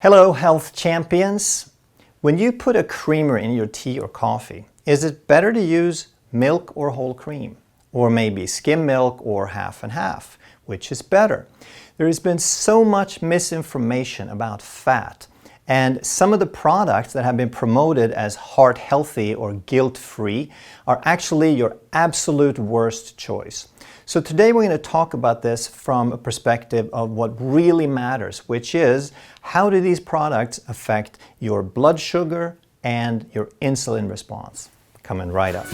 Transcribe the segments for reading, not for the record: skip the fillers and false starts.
Hello, health champions. When you put a creamer in your tea or coffee, is it better to use milk or whole cream? Or maybe skim milk or half and half? Which is better? There has been so much misinformation about fat, and some of the products that have been promoted as heart healthy or guilt-free are actually your absolute worst choice. So today we're going to talk about this from a perspective of what really matters, which is how do these products affect your blood sugar and your insulin response? Coming right up.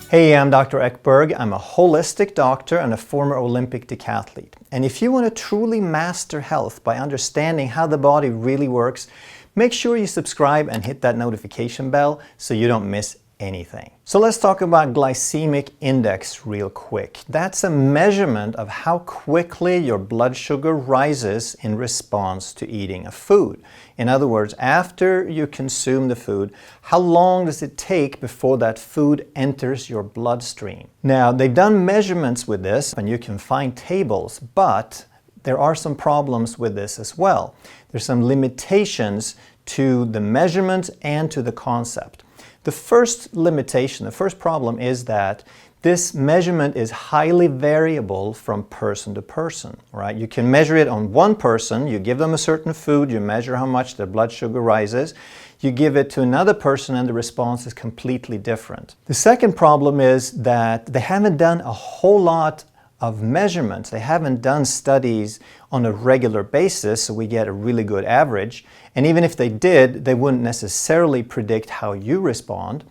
Hey, I'm Dr. Ekberg. I'm a holistic doctor and a former Olympic decathlete. And if you want to truly master health by understanding how the body really works, make sure you subscribe and hit that notification bell so you don't miss anything. So let's talk about glycemic index real quick. That's a measurement of how quickly your blood sugar rises in response to eating a food. In other words, after you consume the food, how long does it take before that food enters your bloodstream? Now, they've done measurements with this, and you can find tables, but there are some problems with this as well. There's some limitations to the measurement and to the concept. The first limitation, the first problem is that this measurement is highly variable from person to person, right? You can measure it on one person, you give them a certain food, you measure how much their blood sugar rises, you give it to another person and the response is completely different. The second problem is that they haven't done a whole lot of measurements. They haven't done studies on a regular basis, so we get a really good average. And even if they did, they wouldn't necessarily predict how you respond.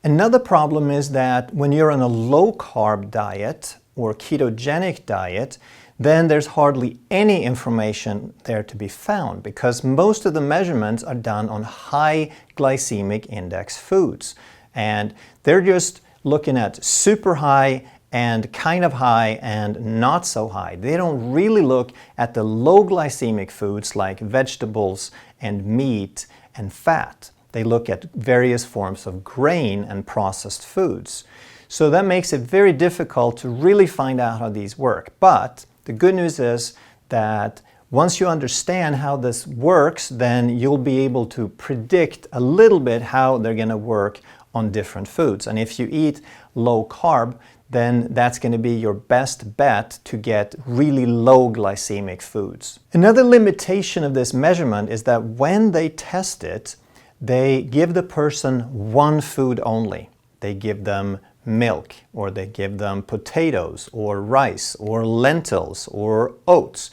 Another problem is that when you're on a low-carb diet or ketogenic diet, then there's hardly any information there to be found because most of the measurements are done on high glycemic index foods. And they're just looking at super high and kind of high and not so high. They don't really look at the low glycemic foods like vegetables and meat and fat. They look at various forms of grain and processed foods. So that makes it very difficult to really find out how these work. But the good news is that once you understand how this works, then you'll be able to predict a little bit how they're going to work on different foods. And if you eat low carb, then that's going to be your best bet to get really low glycemic foods. Another limitation of this measurement is that when they test it, they give the person one food only. They give them milk, or they give them potatoes, or rice, or lentils, or oats.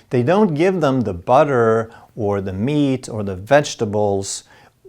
They don't give them the butter, or the meat, or the vegetables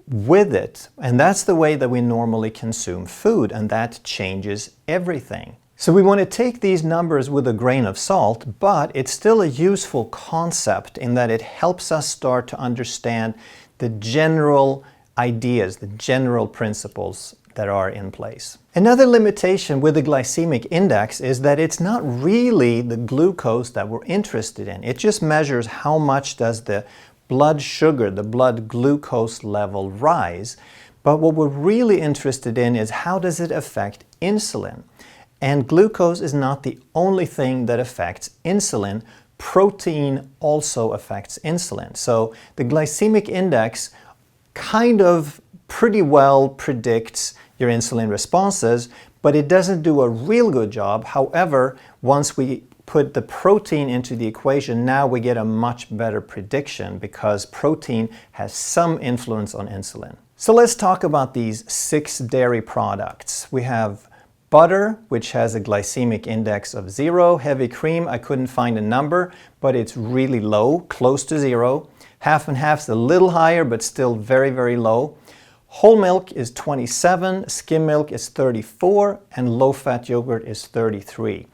with it. And that's the way that we normally consume food, and that changes everything. So we want to take these numbers with a grain of salt, but it's still a useful concept in that it helps us start to understand the general ideas, the general principles that are in place. Another limitation with the glycemic index is that it's not really the glucose that we're interested in. It just measures how much does the blood sugar, the blood glucose level rise. But what we're really interested in is how does it affect insulin? And glucose is not the only thing that affects insulin. Protein also affects insulin. So the glycemic index kind of pretty well predicts your insulin responses, but it doesn't do a real good job. However, once we put the protein into the equation, now we get a much better prediction because protein has some influence on insulin. So let's talk about these 6 dairy products. We have butter, which has a glycemic index of 0. Heavy cream, I couldn't find a number, but it's really low, close to 0. Half and half's a little higher, but still very, very low. Whole milk is 27, skim milk is 34, and low-fat yogurt is 33.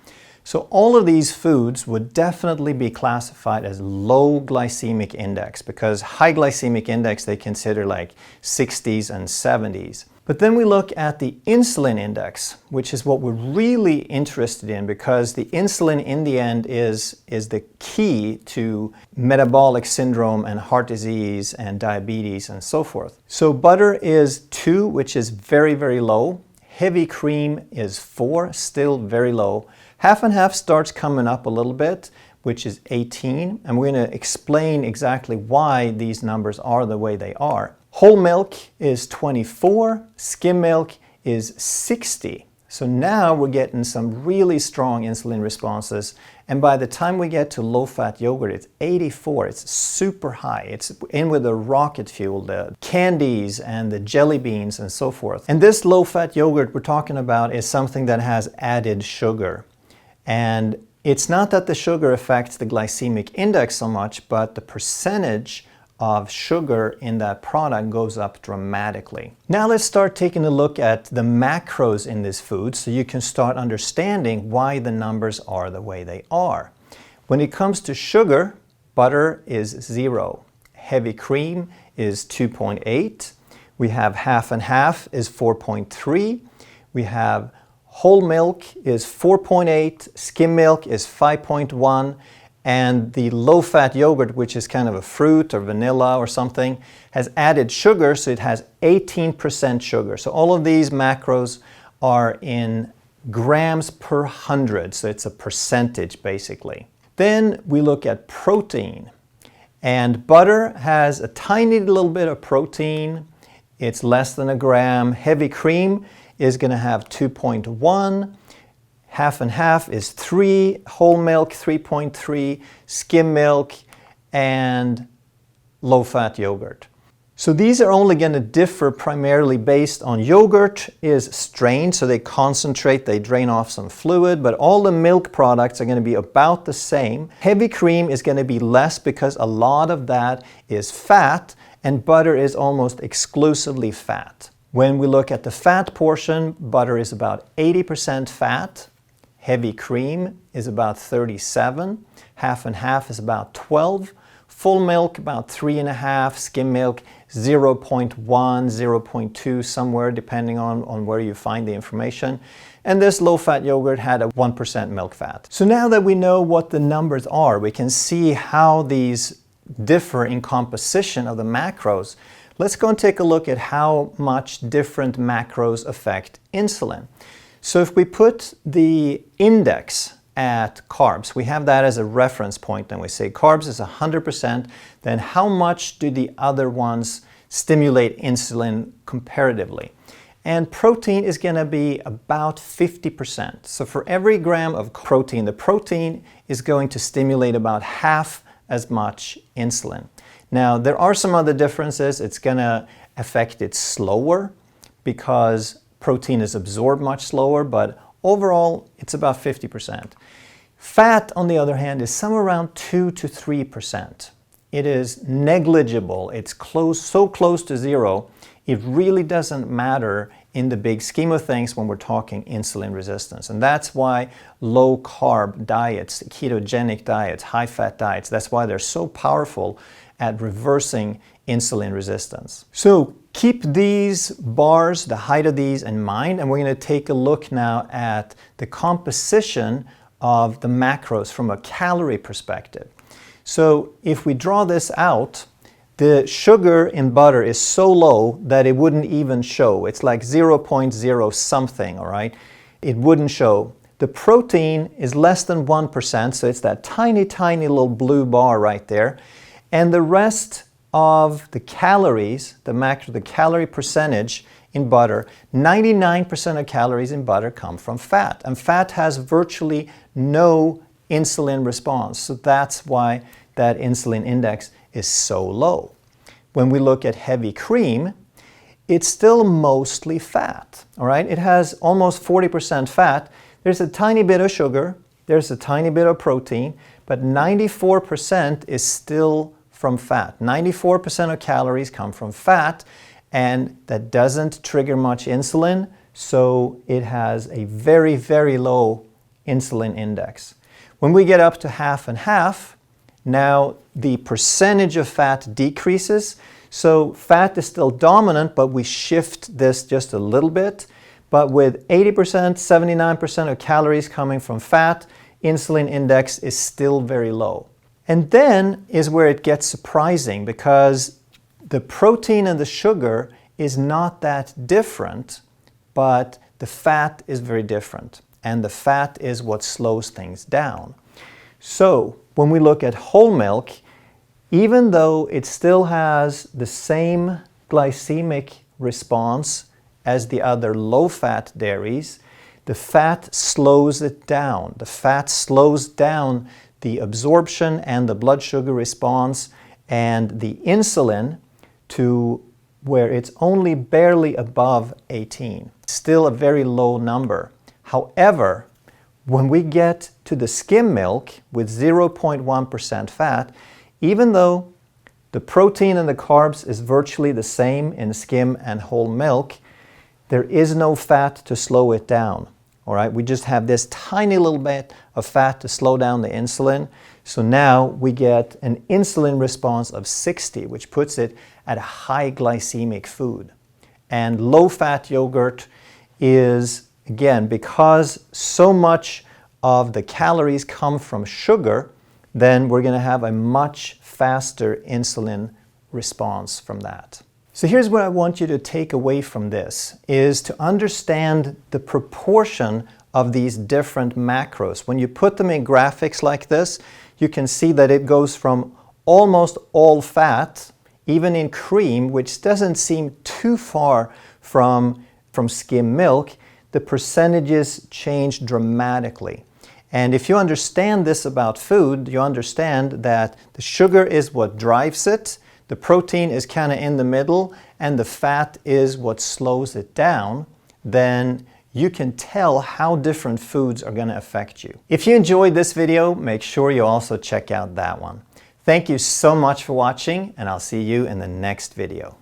So all of these foods would definitely be classified as low glycemic index because high glycemic index they consider like 60s and 70s. But then we look at the insulin index, which is what we're really interested in because the insulin in the end is the key to metabolic syndrome and heart disease and diabetes and so forth. So butter is 2, which is very, very low. Heavy cream is 4, still very low. Half and half starts coming up a little bit. which is 18, and we're going to explain exactly why these numbers are the way they are. Whole milk is 24, skim milk is 60. So now we're getting some really strong insulin responses, and by the time we get to low-fat yogurt, it's 84. It's super high. It's in with the rocket fuel, the candies and the jelly beans and so forth. And this low-fat yogurt we're talking about is something that has added sugar. And it's not that the sugar affects the glycemic index so much, but the percentage of sugar in that product goes up dramatically. Now let's start taking a look at the macros in this food so you can start understanding why the numbers are the way they are. When it comes to sugar, butter is 0. Heavy cream is 2.8. We have half and half is 4.3. We have whole milk is 4.8. Skim milk is 5.1. And the low-fat yogurt, which is kind of a fruit or vanilla or something, has added sugar, so it has 18% sugar. So all of these macros are in grams per 100, so it's a percentage basically. Then we look at protein. And butter has a tiny little bit of protein. It's less than a gram. Heavy cream is going to have 2.1. Half and half is 3, whole milk 3.3, skim milk, and low-fat yogurt. So these are only going to differ primarily based on yogurt is strained, so they concentrate, they drain off some fluid, but all the milk products are going to be about the same. Heavy cream is going to be less because a lot of that is fat, and butter is almost exclusively fat. When we look at the fat portion, butter is about 80% fat. Heavy cream is about 37, half and half is about 12, full milk about 3.5, skim milk 0.1, 0.2, somewhere depending on where you find the information. And this low-fat yogurt had a 1% milk fat. So now that we know what the numbers are, we can see how these differ in composition of the macros. Let's go and take a look at how much different macros affect insulin. So if we put the index at carbs, we have that as a reference point, and we say carbs is 100%, then how much do the other ones stimulate insulin comparatively? And protein is going to be about 50%. So for every gram of protein, the protein is going to stimulate about half as much insulin. Now, there are some other differences. It's going to affect it slower because protein is absorbed much slower, but overall, it's about 50%. Fat, on the other hand, is somewhere around 2 to 3%. It is negligible. It's so close to zero, it really doesn't matter in the big scheme of things when we're talking insulin resistance. And that's why low-carb diets, ketogenic diets, high-fat diets, that's why they're so powerful at reversing insulin resistance. So keep these bars, the height of these in mind, and we're going to take a look now at the composition of the macros from a calorie perspective. So if we draw this out, the sugar in butter is so low that it wouldn't even show. It's like 0.0 something, all right? It wouldn't show. The protein is less than 1%, so it's that tiny, tiny little blue bar right there. And the rest of the calories, the calorie percentage in butter, 99% of calories in butter come from fat. And fat has virtually no insulin response. So that's why that insulin index is so low. When we look at heavy cream, it's still mostly fat. All right? It has almost 40% fat. There's a tiny bit of sugar, there's a tiny bit of protein, but 94% is still from fat. 94% of calories come from fat, and that doesn't trigger much insulin, so it has a very, very low insulin index. When we get up to half and half, now the percentage of fat decreases, so fat is still dominant, but we shift this just a little bit. But with 80%, 79% of calories coming from fat, insulin index is still very low. And then is where it gets surprising, because the protein and the sugar is not that different, but the fat is very different. And the fat is what slows things down. So when we look at whole milk, even though it still has the same glycemic response as the other low-fat dairies, the fat slows it down. The fat slows down the absorption and the blood sugar response and the insulin to where it's only barely above 18. Still a very low number. However, when we get to the skim milk with 0.1% fat, even though the protein and the carbs is virtually the same in skim and whole milk, there is no fat to slow it down. All right, we just have this tiny little bit of fat to slow down the insulin. So now we get an insulin response of 60, which puts it at a high glycemic food. And low-fat yogurt is, again, because so much of the calories come from sugar, then we're going to have a much faster insulin response from that. So here's what I want you to take away from this, is to understand the proportion of these different macros. When you put them in graphics like this, you can see that it goes from almost all fat, even in cream, which doesn't seem too far from skim milk, the percentages change dramatically. And if you understand this about food, you understand that the sugar is what drives it, the protein is kind of in the middle, and the fat is what slows it down, then you can tell how different foods are going to affect you. If you enjoyed this video, make sure you also check out that one. Thank you so much for watching, and I'll see you in the next video.